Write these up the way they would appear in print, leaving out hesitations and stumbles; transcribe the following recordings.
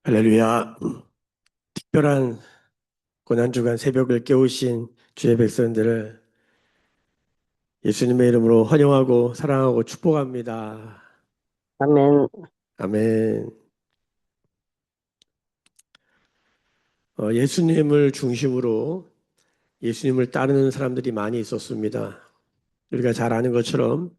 할렐루야. 특별한 고난주간 새벽을 깨우신 주의 백성들을 예수님의 이름으로 환영하고 사랑하고 축복합니다. 아멘. 아멘. 예수님을 중심으로 예수님을 따르는 사람들이 많이 있었습니다. 우리가 잘 아는 것처럼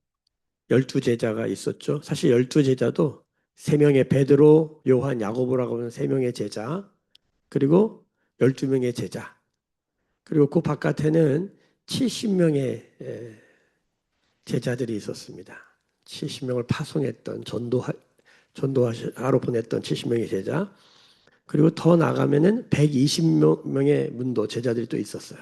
12제자가 있었죠. 사실 12제자도 3명의 베드로, 요한, 야고보라고 하는 3명의 제자, 그리고 12명의 제자, 그리고 그 바깥에는 70명의 제자들이 있었습니다. 70명을 파송했던 전도하러 보냈던 70명의 제자. 그리고 더 나가면은 120명의 문도 제자들이 또 있었어요.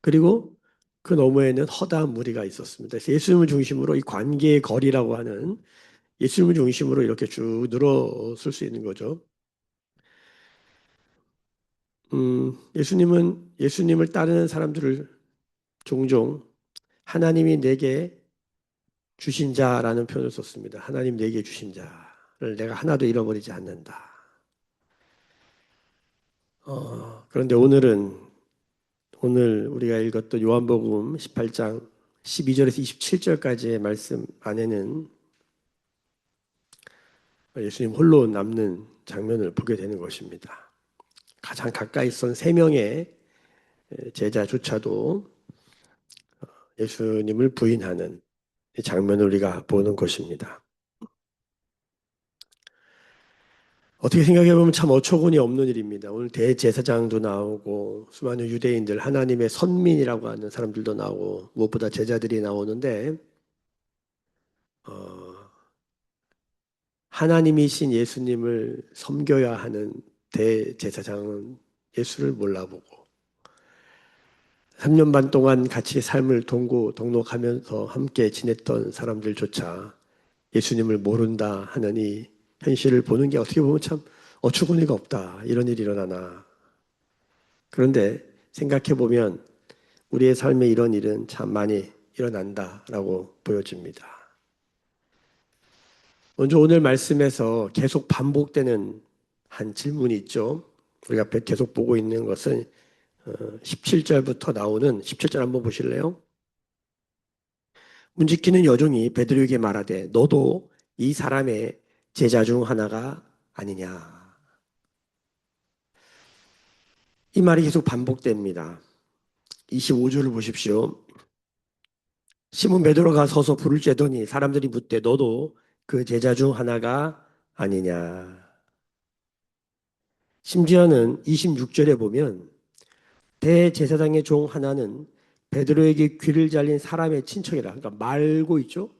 그리고 그 너머에는 허다한 무리가 있었습니다. 그래서 예수님을 중심으로 이 관계의 거리라고 하는 예수님을 중심으로 이렇게 쭉 늘어설 수 있는 거죠. 예수님을 따르는 사람들을 종종 하나님이 내게 주신 자라는 표현을 썼습니다. 하나님 내게 주신 자를 내가 하나도 잃어버리지 않는다. 그런데 오늘 우리가 읽었던 요한복음 18장 12절에서 27절까지의 말씀 안에는 예수님 홀로 남는 장면을 보게 되는 것입니다. 가장 가까이 있던 3명의 제자조차도 예수님을 부인하는 장면을 우리가 보는 것입니다. 어떻게 생각해 보면 참 어처구니 없는 일입니다. 오늘 대제사장도 나오고 수많은 유대인들 하나님의 선민이라고 하는 사람들도 나오고 무엇보다 제자들이 나오는데 어, 하나님이신 예수님을 섬겨야 하는 대제사장은 예수를 몰라보고 3년 반 동안 같이 삶을 동록하면서 함께 지냈던 사람들조차 예수님을 모른다 하는 이 현실을 보는 게 어떻게 보면 참 어처구니가 없다. 이런 일이 일어나나. 그런데 생각해 보면 우리의 삶에 이런 일은 참 많이 일어난다라고 보여집니다. 먼저 오늘 말씀에서 계속 반복되는 한 질문이 있죠. 우리가 계속 보고 있는 것은 17절부터 나오는 17절 한번 보실래요? 문지기는 여종이 베드로에게 말하되 너도 이 사람의 제자 중 하나가 아니냐. 이 말이 계속 반복됩니다. 25절을 보십시오. 시몬 베드로가 서서 불을 쬐더니 사람들이 묻되 너도 그 제자 중 하나가 아니냐. 심지어는 26절에 보면 대제사장의 종 하나는 베드로에게 귀를 잘린 사람의 친척이라. 그러니까 말고 있죠.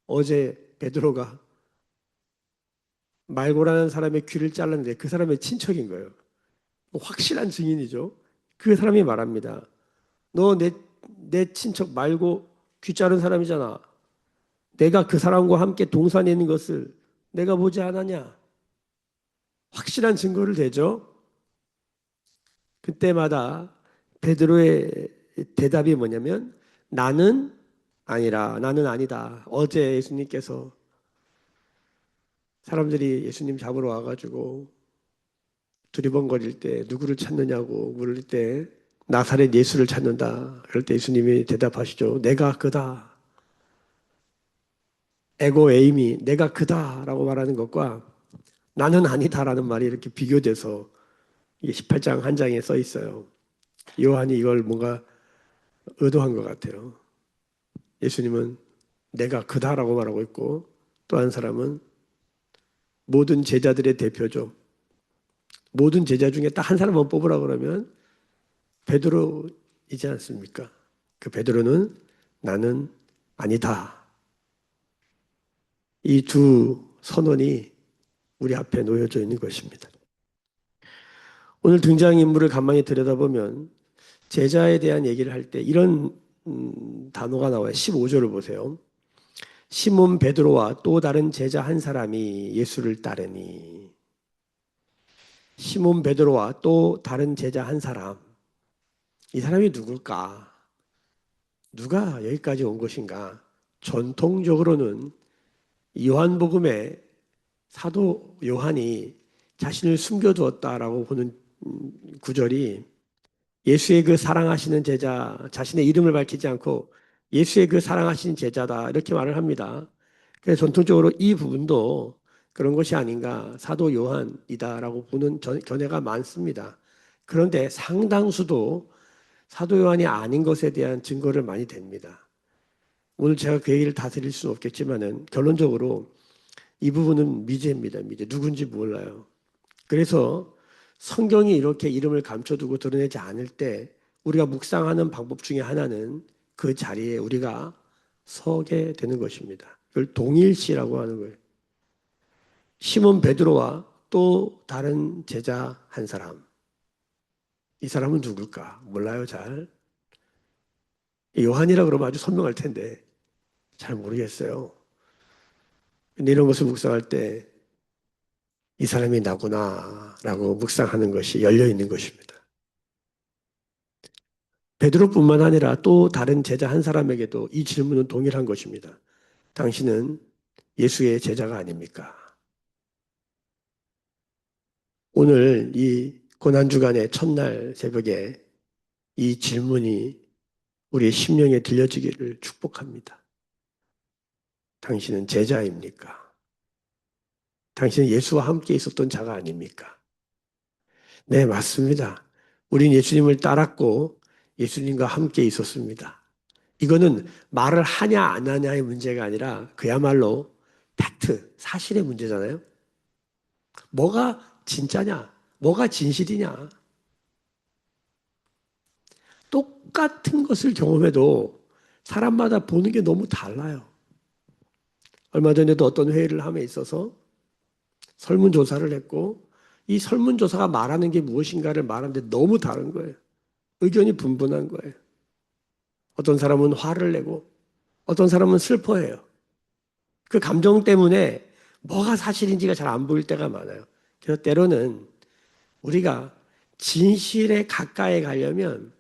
어제 베드로가 말고라는 사람의 귀를 잘랐는데 그 사람의 친척인 거예요. 확실한 증인이죠. 그 사람이 말합니다. 너 내 친척 말고 귀 자른 사람이잖아. 내가 그 사람과 함께 동산에 있는 것을 내가 보지 않았냐? 확실한 증거를 대죠. 그때마다 베드로의 대답이 뭐냐면 나는 아니라 나는 아니다. 어제 예수님께서 사람들이 예수님 잡으러 와가지고 두리번거릴 때 누구를 찾느냐고 물을 때 나사렛 예수를 찾는다. 그럴 때 예수님이 대답하시죠. 내가 그다. 에고 에임이 내가 그다라고 말하는 것과 나는 아니다라는 말이 이렇게 비교돼서 이게 18장 한 장에 써 있어요. 요한이 이걸 뭔가 의도한 것 같아요. 예수님은 내가 그다라고 말하고 있고 또 한 사람은 모든 제자들의 대표죠. 모든 제자 중에 딱 한 사람만 뽑으라 그러면 베드로이지 않습니까? 그 베드로는 나는 아니다. 이 두 선언이 우리 앞에 놓여져 있는 것입니다. 오늘 등장인물을 가만히 들여다보면 제자에 대한 얘기를 할 때 이런 단어가 나와요. 15절을 보세요. 시몬 베드로와 또 다른 제자 한 사람이 예수를 따르니 시몬 베드로와 또 다른 제자 한 사람 이 사람이 누굴까? 누가 여기까지 온 것인가? 전통적으로는 요한복음에 사도 요한이 자신을 숨겨두었다라고 보는 구절이 예수의 그 사랑하시는 제자, 자신의 이름을 밝히지 않고 예수의 그 사랑하시는 제자다 이렇게 말을 합니다. 그래서 전통적으로 이 부분도 그런 것이 아닌가 사도 요한이다라고 보는 견해가 많습니다. 그런데 상당수도 사도 요한이 아닌 것에 대한 증거를 많이 댑니다. 오늘 제가 그 얘기를 다 드릴 수는 없겠지만은 결론적으로 이 부분은 미제입니다. 미제. 누군지 몰라요. 그래서 성경이 이렇게 이름을 감춰두고 드러내지 않을 때 우리가 묵상하는 방법 중에 하나는 그 자리에 우리가 서게 되는 것입니다. 그걸 동일시라고 하는 거예요. 시몬 베드로와 또 다른 제자 한 사람. 이 사람은 누굴까? 몰라요, 잘. 요한이라 그러면 아주 선명할 텐데 잘 모르겠어요. 근데 이런 것을 묵상할 때 이 사람이 나구나라고 묵상하는 것이 열려 있는 것입니다. 베드로뿐만 아니라 또 다른 제자 한 사람에게도 이 질문은 동일한 것입니다. 당신은 예수의 제자가 아닙니까? 오늘 이 고난주간의 첫날 새벽에 이 질문이 우리의 심령에 들려지기를 축복합니다. 당신은 제자입니까? 당신은 예수와 함께 있었던 자가 아닙니까? 네, 맞습니다. 우린 예수님을 따랐고 예수님과 함께 있었습니다. 이거는 말을 하냐 안 하냐의 문제가 아니라 그야말로 팩트, 사실의 문제잖아요. 뭐가 진짜냐? 뭐가 진실이냐? 똑같은 것을 경험해도 사람마다 보는 게 너무 달라요. 얼마 전에도 어떤 회의를 함에 있어서 설문조사를 했고 이 설문조사가 말하는 게 무엇인가를 말하는데 너무 다른 거예요. 의견이 분분한 거예요. 어떤 사람은 화를 내고 어떤 사람은 슬퍼해요. 그 감정 때문에 뭐가 사실인지가 잘 안 보일 때가 많아요. 그래서 때로는 우리가 진실에 가까이 가려면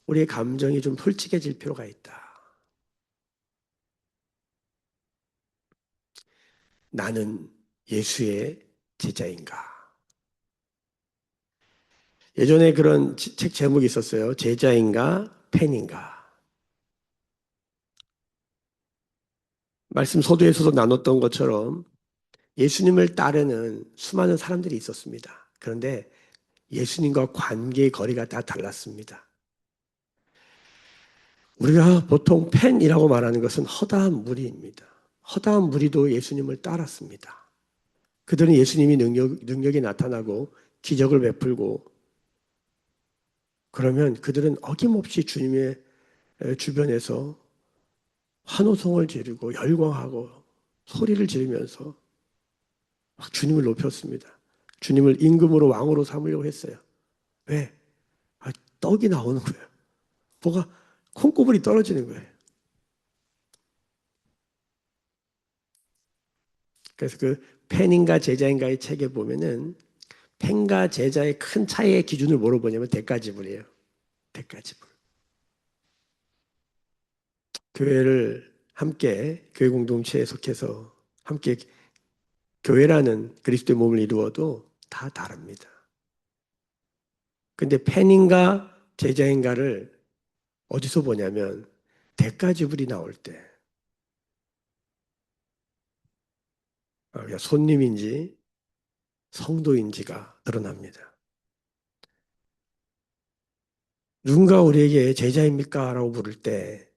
우리의 감정이 좀 솔직해질 필요가 있다. 나는 예수의 제자인가? 예전에 그런 책 제목이 있었어요. 제자인가? 팬인가? 말씀 서두에서도 나눴던 것처럼 예수님을 따르는 수많은 사람들이 있었습니다. 그런데 예수님과 관계의 거리가 다 달랐습니다. 우리가 보통 팬이라고 말하는 것은 허다한 무리입니다. 허다한 무리도 예수님을 따랐습니다. 그들은 예수님이 능력이 나타나고 기적을 베풀고 그러면 그들은 어김없이 주님의 주변에서 환호성을 지르고 열광하고 소리를 지르면서 막 주님을 높였습니다. 주님을 임금으로 왕으로 삼으려고 했어요. 왜? 아, 떡이 나오는 거예요. 뭐가 콩고물이 떨어지는 거예요. 그래서 그 팬인가 제자인가의 책에 보면은 팬과 제자의 큰 차이의 기준을 뭐로 보냐면 대가지불이에요. 대가지불. 교회를 함께 교회 공동체에 속해서 함께 교회라는 그리스도의 몸을 이루어도 다 다릅니다. 근데 팬인가 제자인가를 어디서 보냐면 대가지불이 나올 때 손님인지 성도인지가 드러납니다. 누군가 우리에게 제자입니까? 라고 물을 때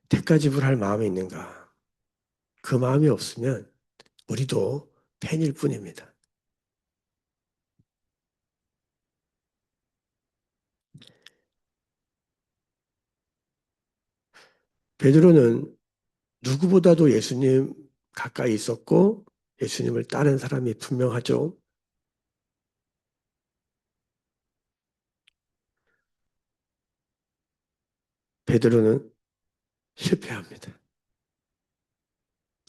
대가지불할 마음이 있는가? 그 마음이 없으면 우리도 팬일 뿐입니다. 베드로는 누구보다도 예수님 가까이 있었고 예수님을 따른 사람이 분명하죠. 베드로는 실패합니다.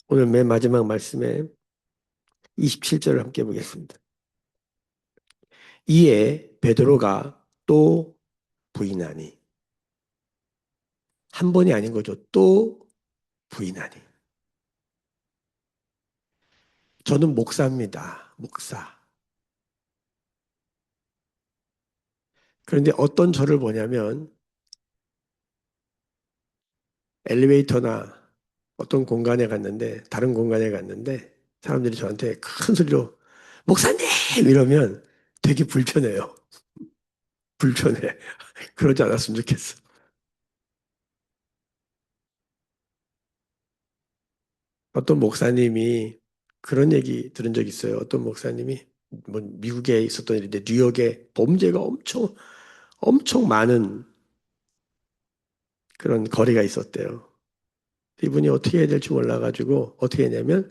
오늘 맨 마지막 말씀에 27절을 함께 보겠습니다. 이에 베드로가 또 부인하니 한 번이 아닌 거죠. 또 부인하니 저는 목사입니다. 목사. 그런데 어떤 저를 보냐면 엘리베이터나 어떤 공간에 갔는데, 다른 공간에 갔는데, 사람들이 저한테 큰 소리로, 목사님! 이러면 되게 불편해요. 불편해. 그러지 않았으면 좋겠어. 어떤 목사님이 그런 얘기 들은 적 있어요. 어떤 목사님이 뭐 미국에 있었던 일인데 뉴욕에 범죄가 엄청 많은 그런 거리가 있었대요. 이분이 어떻게 해야 될지 몰라가지고 어떻게 했냐면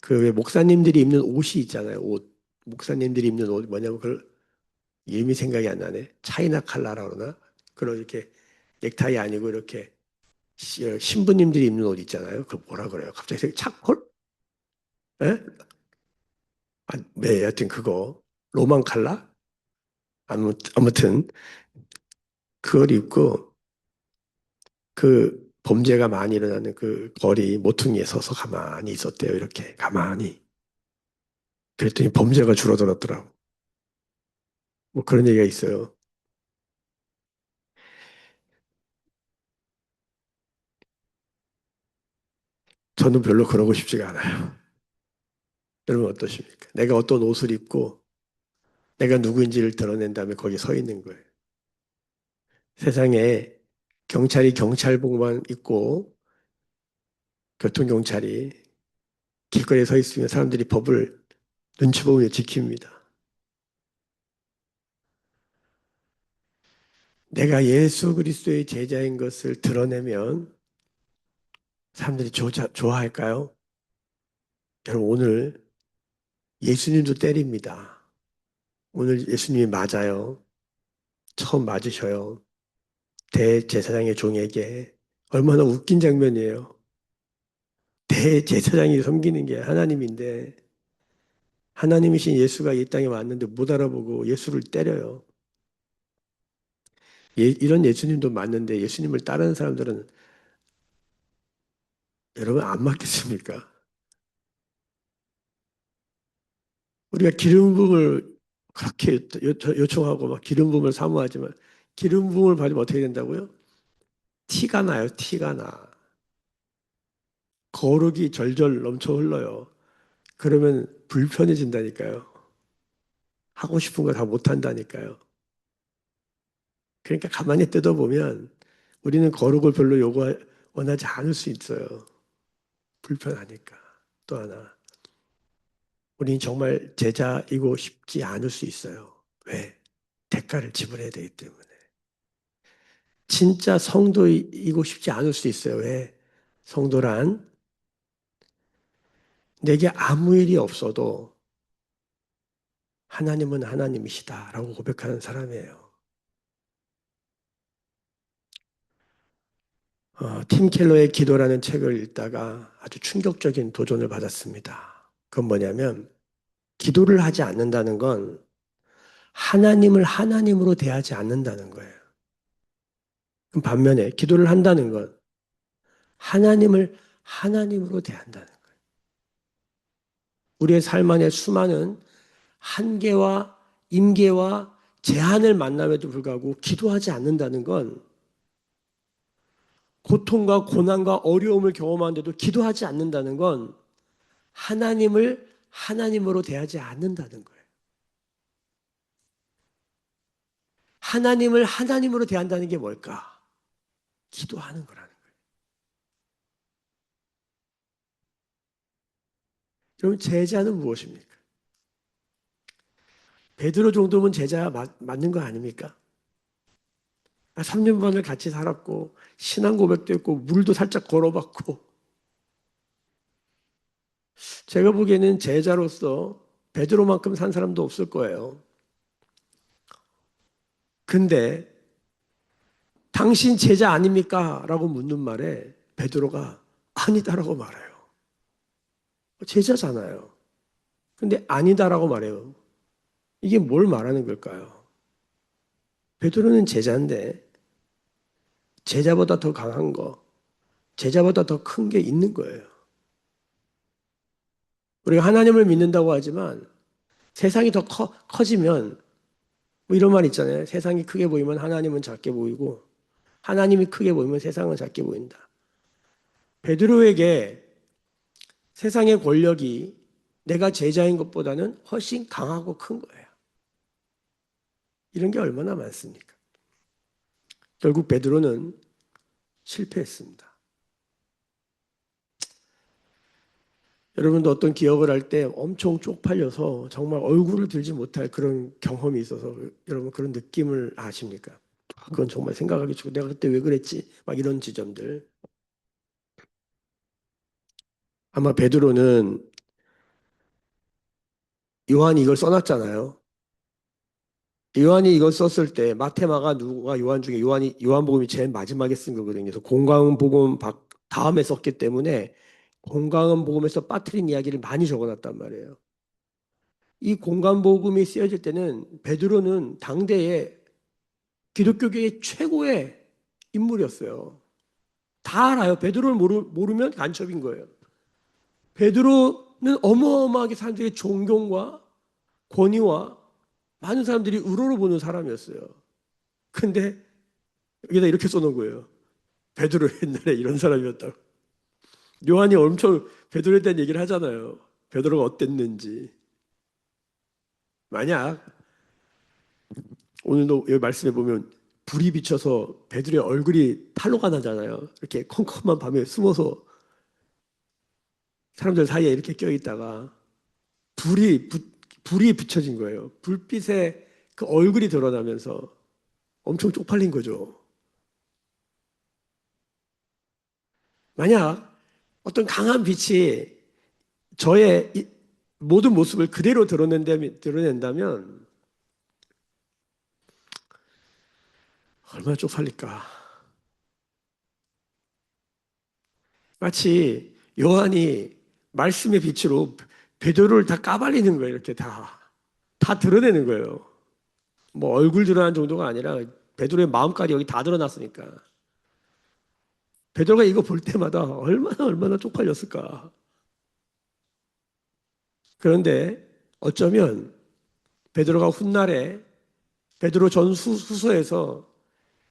그 왜 목사님들이 입는 옷이 있잖아요. 옷. 목사님들이 입는 옷 뭐냐면 그걸 이름이 생각이 안 나네. 차이나 칼라라 그러나? 그런 이렇게 넥타이 아니고 이렇게 신부님들이 입는 옷 있잖아요. 그 뭐라 그래요? 갑자기 차콜? 예? 아, 네, 여하튼 그거 로만 칼라? 아무튼 그걸 입고 그 범죄가 많이 일어나는 그 거리 모퉁이에 서서 가만히 있었대요. 이렇게 가만히. 그랬더니 범죄가 줄어들었더라고. 뭐 그런 얘기가 있어요. 저는 별로 그러고 싶지가 않아요. 여러분 어떠십니까? 내가 어떤 옷을 입고 내가 누구인지를 드러낸 다음에 거기 서 있는 거예요. 세상에 경찰이 경찰복만 입고 교통경찰이 길거리에 서 있으면 사람들이 법을 눈치 보며 지킵니다. 내가 예수 그리스도의 제자인 것을 드러내면 사람들이 좋아할까요? 여러분 오늘 예수님도 때립니다. 오늘 예수님이 맞아요. 처음 맞으셔요. 대제사장의 종에게 얼마나 웃긴 장면이에요. 대제사장이 섬기는 게 하나님인데 하나님이신 예수가 이 땅에 왔는데 못 알아보고 예수를 때려요. 이런 예수님도 맞는데 예수님을 따르는 사람들은 여러분 안 맞겠습니까? 우리가 기름 부음을 그렇게 요청하고 막 기름 부음을 사모하지만 기름 부음을 받으면 어떻게 된다고요? 티가 나요, 티가 나. 거룩이 절절 넘쳐 흘러요. 그러면 불편해진다니까요. 하고 싶은 거 다 못한다니까요. 그러니까 가만히 뜯어보면 우리는 거룩을 별로 원하지 않을 수 있어요. 불편하니까. 또 하나, 우리는 정말 제자이고 싶지 않을 수 있어요. 왜? 대가를 지불해야 되기 때문에. 진짜 성도이고 싶지 않을 수 있어요. 왜? 성도란 내게 아무 일이 없어도 하나님은 하나님이시다라고 고백하는 사람이에요. 팀 켈러의 기도라는 책을 읽다가 아주 충격적인 도전을 받았습니다. 그건 뭐냐면 기도를 하지 않는다는 건 하나님을 하나님으로 대하지 않는다는 거예요. 그럼 반면에 기도를 한다는 건 하나님을 하나님으로 대한다는 거예요. 우리의 삶 안에 수많은 한계와 임계와 제한을 만남에도 불구하고 기도하지 않는다는 건 고통과 고난과 어려움을 경험하는데도 기도하지 않는다는 건 하나님을 하나님으로 대하지 않는다는 거예요. 하나님을 하나님으로 대한다는 게 뭘까? 기도하는 거라는 거예요. 여러분, 제자는 무엇입니까? 베드로 정도면 제자 맞는 거 아닙니까? 3년 반을 같이 살았고, 신앙 고백도 했고, 물도 살짝 걸어봤고, 제가 보기에는 제자로서 베드로만큼 산 사람도 없을 거예요. 근데 당신 제자 아닙니까? 라고 묻는 말에 베드로가 아니다라고 말해요. 제자잖아요. 근데 아니다라고 말해요. 이게 뭘 말하는 걸까요? 베드로는 제자인데 제자보다 더 강한 거, 제자보다 더 큰 게 있는 거예요. 우리가 하나님을 믿는다고 하지만 세상이 더 커지면 뭐 이런 말 있잖아요. 세상이 크게 보이면 하나님은 작게 보이고 하나님이 크게 보이면 세상은 작게 보인다. 베드로에게 세상의 권력이 내가 제자인 것보다는 훨씬 강하고 큰 거예요. 이런 게 얼마나 많습니까? 결국 베드로는 실패했습니다. 여러분도 어떤 기억을 할 때 엄청 쪽팔려서 정말 얼굴을 들지 못할 그런 경험이 있어서 여러분 그런 느낌을 아십니까? 그건 정말 생각하기 좋고 내가 그때 왜 그랬지? 막 이런 지점들. 아마 베드로는 요한이 이걸 써놨잖아요. 요한이 이걸 썼을 때 마테마가 누가 요한 중에 요한복음이 제일 마지막에 쓴 거거든요. 그래서 공강복음 다음에 썼기 때문에 공강복음에서 빠뜨린 이야기를 많이 적어놨단 말이에요. 이 공강복음이 쓰여질 때는 베드로는 당대에 기독교계의 최고의 인물이었어요. 다 알아요. 베드로를 모르면 간첩인 거예요. 베드로는 어마어마하게 사람들의 존경과 권위와 많은 사람들이 우러러 보는 사람이었어요. 근데 여기다 이렇게 써놓은 거예요. 베드로 옛날에 이런 사람이었다고. 요한이 엄청 베드로에 대한 얘기를 하잖아요. 베드로가 어땠는지. 만약 오늘도 여기 말씀해 보면 불이 비쳐서 베드로의 얼굴이 탈로가 나잖아요. 이렇게 컴컴한 밤에 숨어서 사람들 사이에 이렇게 껴있다가 불이 불이 비춰진 거예요. 불빛에 그 얼굴이 드러나면서 엄청 쪽팔린 거죠. 만약 어떤 강한 빛이 저의 모든 모습을 그대로 드러낸다면 얼마나 쪽팔릴까. 마치 요한이 말씀의 빛으로 베드로를 다 까발리는 거예요. 이렇게 다 드러내는 거예요. 뭐 얼굴 드러난 정도가 아니라 베드로의 마음까지 여기 다 드러났으니까. 베드로가 이거 볼 때마다 얼마나 쪽팔렸을까. 그런데 어쩌면 베드로가 훗날에 베드로 전후서에서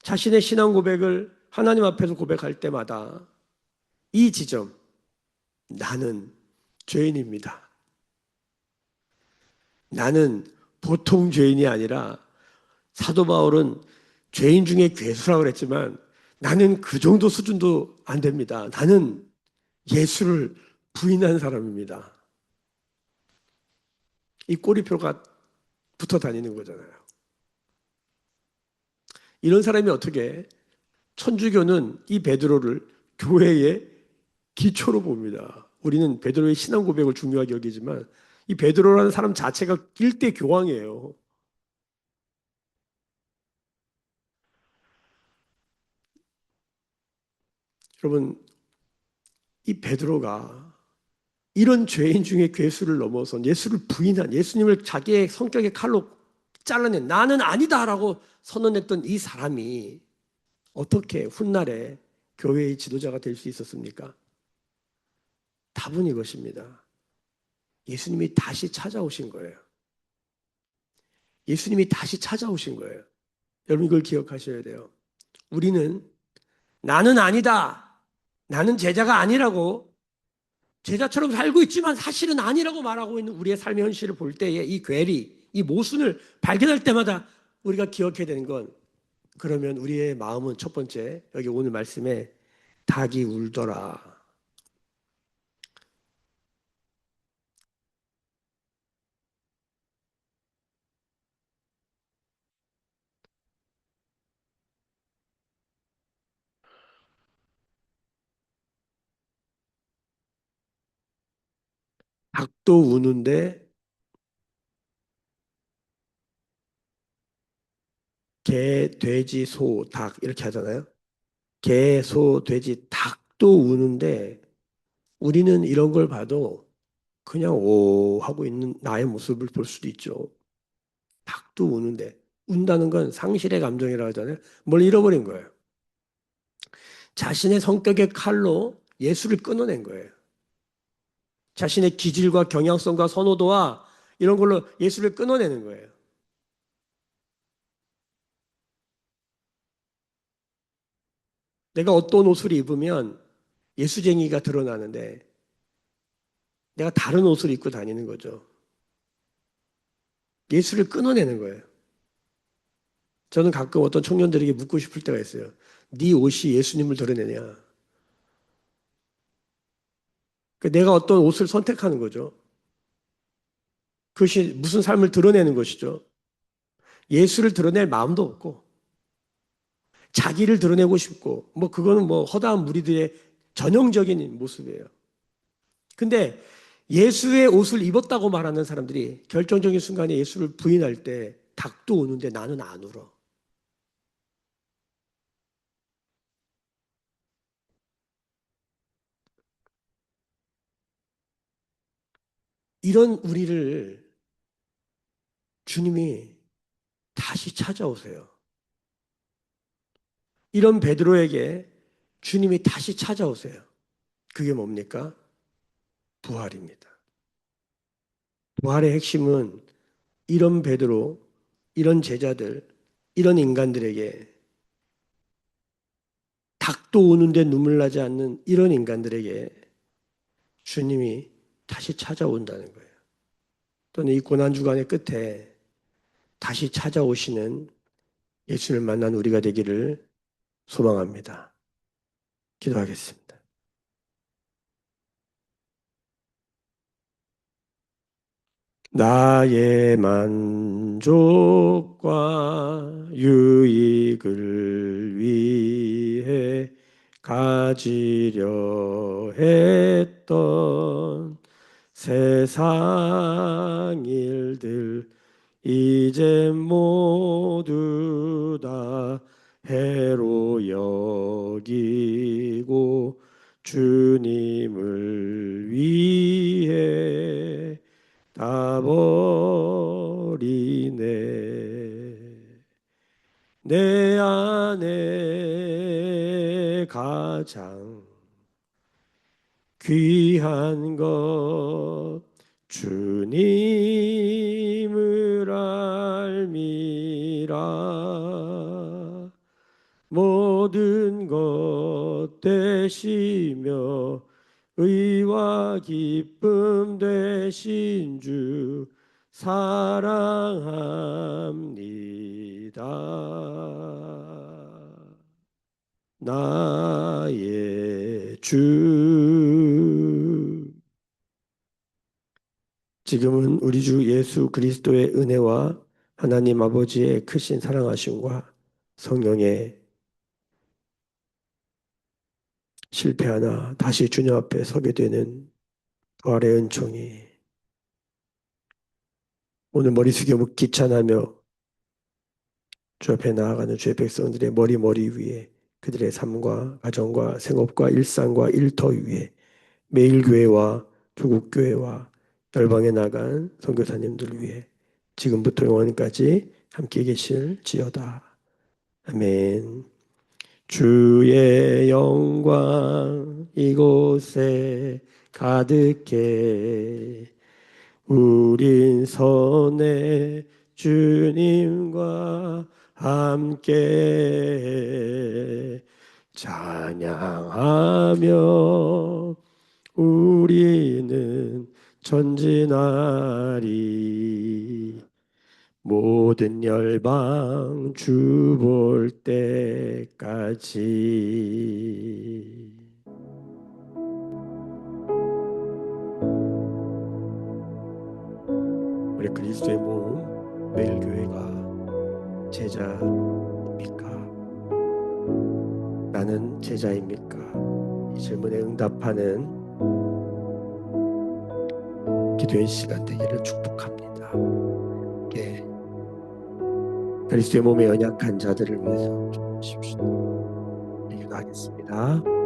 자신의 신앙 고백을 하나님 앞에서 고백할 때마다 이 지점, 나는 죄인입니다. 나는 보통 죄인이 아니라 사도 바울은 죄인 중에 괴수라고 그랬지만 나는 그 정도 수준도 안 됩니다. 나는 예수를 부인한 사람입니다. 이 꼬리표가 붙어 다니는 거잖아요. 이런 사람이 어떻게 천주교는 이 베드로를 교회의 기초로 봅니다. 우리는 베드로의 신앙 고백을 중요하게 여기지만 이 베드로라는 사람 자체가 일대 교황이에요. 여러분, 이 베드로가 이런 죄인 중에 괴수를 넘어선 예수를 부인한 예수님을 자기의 성격의 칼로 잘라낸 나는 아니다라고 선언했던 이 사람이 어떻게 훗날에 교회의 지도자가 될 수 있었습니까? 답은 이것입니다. 예수님이 다시 찾아오신 거예요. 예수님이 다시 찾아오신 거예요. 여러분 이걸 기억하셔야 돼요. 우리는 나는 아니다. 나는 제자가 아니라고 제자처럼 살고 있지만 사실은 아니라고 말하고 있는 우리의 삶의 현실을 볼 때에 이 괴리, 이 모순을 발견할 때마다 우리가 기억해야 되는 건 그러면 우리의 마음은 첫 번째 여기 오늘 말씀에 닭이 울더라. 닭도 우는데 개, 돼지, 소, 닭 이렇게 하잖아요. 개, 소, 돼지, 닭도 우는데 우리는 이런 걸 봐도 그냥 오 하고 있는 나의 모습을 볼 수도 있죠. 닭도 우는데 운다는 건 상실의 감정이라고 하잖아요. 뭘 잃어버린 거예요. 자신의 성격의 칼로 예수를 끊어낸 거예요. 자신의 기질과 경향성과 선호도와 이런 걸로 예수를 끊어내는 거예요. 내가 어떤 옷을 입으면 예수쟁이가 드러나는데 내가 다른 옷을 입고 다니는 거죠. 예수를 끊어내는 거예요. 저는 가끔 어떤 청년들에게 묻고 싶을 때가 있어요. 네 옷이 예수님을 드러내냐? 내가 어떤 옷을 선택하는 거죠. 그것이 무슨 삶을 드러내는 것이죠. 예수를 드러낼 마음도 없고 자기를 드러내고 싶고 뭐 그거는 뭐 허다한 무리들의 전형적인 모습이에요. 근데 예수의 옷을 입었다고 말하는 사람들이 결정적인 순간에 예수를 부인할 때 닭도 우는데 나는 안 울어. 이런 우리를 주님이 다시 찾아오세요. 이런 베드로에게 주님이 다시 찾아오세요. 그게 뭡니까? 부활입니다. 부활의 핵심은 이런 베드로, 이런 제자들, 이런 인간들에게 닭도 우는데 눈물 나지 않는 이런 인간들에게 주님이 다시 찾아온다는 거예요. 또는 이 고난주간의 끝에 다시 찾아오시는 예수를 만난 우리가 되기를 소망합니다. 기도하겠습니다. 나의 만족과 유익을 위해 가지려 했던 세상 일들 이제 모두 다 해로 여기고 주님을 위해 다 버리네. 내 안에 가장 귀한 것 주님을 알미라. 모든 것 되시며 의와 기쁨 되신 주 사랑합니다. 나의 주. 지금은 우리 주 예수 그리스도의 은혜와 하나님 아버지의 크신 사랑하심과 성령의 실패하나 다시 주님 앞에 서게 되는 부활의 은총이 오늘 머리 숙여 기찬하며 주 앞에 나아가는 주의 백성들의 머리 위에 그들의 삶과 가정과 생업과 일상과 일터 위에 매일 교회와 조국 교회와 열방에 나간 선교사님들 위해 지금부터 영원까지 함께 계실지어다. 아멘. 주의 영광 이곳에 가득해 우린 선의 주님과 함께 찬양하며 우리는 전진하리 모든 열방 주 볼 때까지. 우리 그리스도의 몸 매일교회가 제자입니까? 나는 제자입니까? 이 질문에 응답하는 기도의 시간 되기를 축복합니다. 예. 그리스도의 몸에 연약한 자들을 위해서 기도하십시오. 기도하겠습니다.